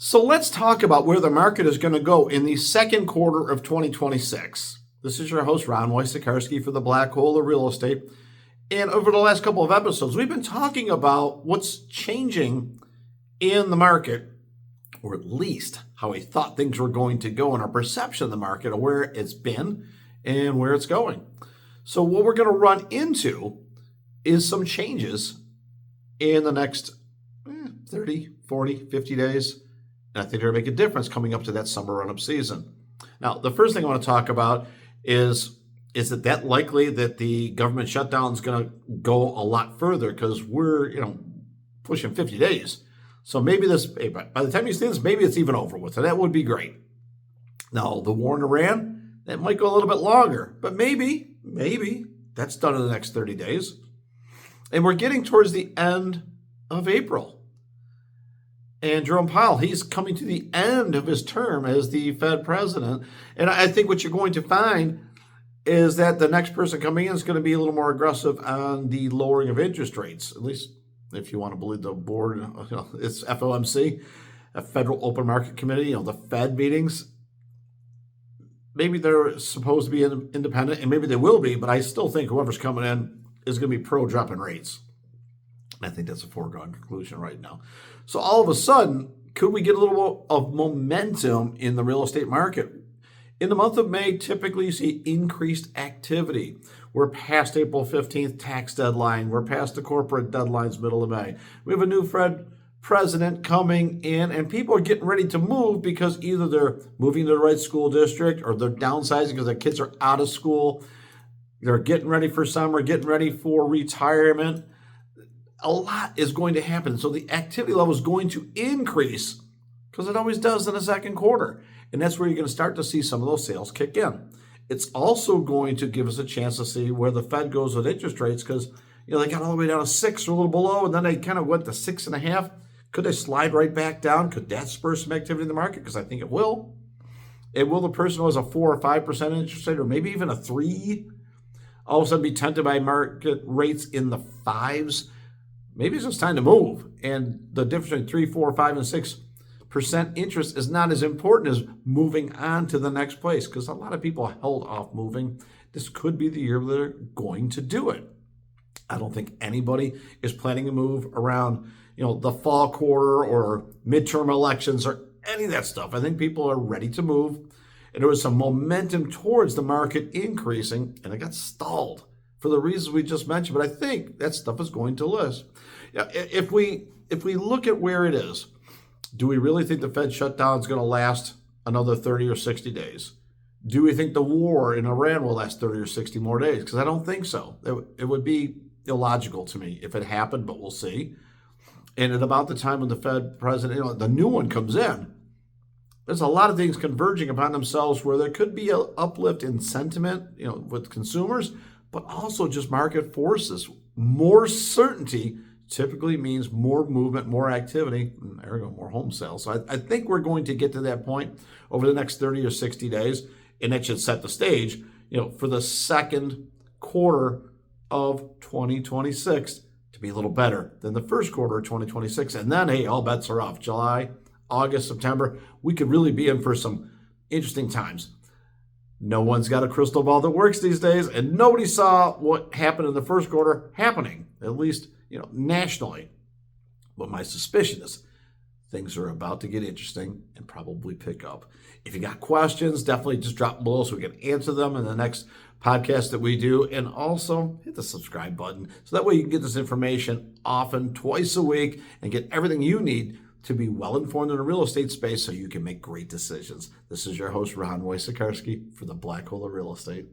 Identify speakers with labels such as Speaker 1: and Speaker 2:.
Speaker 1: So let's talk about where the market is going to go in the second quarter of 2026. This is your host, Ron Wojciechowski for the Black Hole of Real Estate. And over the last couple of episodes, we've been talking about what's changing in the market, or at least how we thought things were going to go in our perception of the market, or where it's been and where it's going. So what we're going to run into is some changes in the next 30, 40, 50 days. And I think they're going to make a difference coming up to that summer run-up season. Now, the first thing I want to talk about is it that likely that the government shutdown is going to go a lot further, because we're, pushing 50 days. So maybe by the time you see this, maybe it's even over with, and that would be great. Now, the war in Iran, that might go a little bit longer, but maybe that's done in the next 30 days. And we're getting towards the end of April. And Jerome Powell, he's coming to the end of his term as the Fed president. And I think what you're going to find is that the next person coming in is going to be a little more aggressive on the lowering of interest rates, at least if you want to believe the board. It's FOMC, a Federal Open Market Committee, the Fed meetings. Maybe they're supposed to be independent, and maybe they will be, but I still think whoever's coming in is going to be pro-dropping rates. I think that's a foregone conclusion right now. So all of a sudden, could we get a little of momentum in the real estate market? In the month of May, typically you see increased activity. We're past April 15th tax deadline. We're past the corporate deadlines, middle of May. We have a new Fed president coming in, and people are getting ready to move because either they're moving to the right school district, or they're downsizing because their kids are out of school. They're getting ready for summer, getting ready for retirement. A lot is going to happen. So the activity level is going to increase, because it always does in the second quarter. And that's where you're going to start to see some of those sales kick in. It's also going to give us a chance to see where the Fed goes with interest rates, because they got all the way down to 6 or a little below, and then they kind of went to 6.5. Could they slide right back down? Could that spur some activity in the market? Because I think it will. And will the person who has a 4 or 5% interest rate, or maybe even a 3, all of a sudden be tempted by market rates in the 5s? Maybe it's just time to move. And the difference between 3, 4, 5, and 6% interest is not as important as moving on to the next place, because a lot of people held off moving. This could be the year they're going to do it. I don't think anybody is planning to move around, the fall quarter or midterm elections or any of that stuff. I think people are ready to move. And there was some momentum towards the market increasing, and it got stalled for the reasons we just mentioned. But I think that stuff is going to list. If we look at where it is, do we really think the Fed shutdown is going to last another 30 or 60 days? Do we think the war in Iran will last 30 or 60 more days? Because I don't think so. It would be illogical to me if it happened, but we'll see. And at about the time when the Fed president, the new one comes in, there's a lot of things converging upon themselves where there could be an uplift in sentiment, with consumers, but also just market forces. More certainty typically means more movement, more activity, and there we go, more home sales. So I think we're going to get to that point over the next 30 or 60 days, and that should set the stage, for the second quarter of 2026 to be a little better than the first quarter of 2026. And then, hey, all bets are off. July, August, September, we could really be in for some interesting times. No one's got a crystal ball that works these days, and nobody saw what happened in the first quarter happening, at least, nationally. But my suspicion is things are about to get interesting and probably pick up. If you got questions, definitely just drop them below so we can answer them in the next podcast that we do. And also hit the subscribe button so that way you can get this information often, twice a week, and get everything you need to be well-informed in the real estate space so you can make great decisions. This is your host, Ron Wojciechowski, for the Black Hole of Real Estate.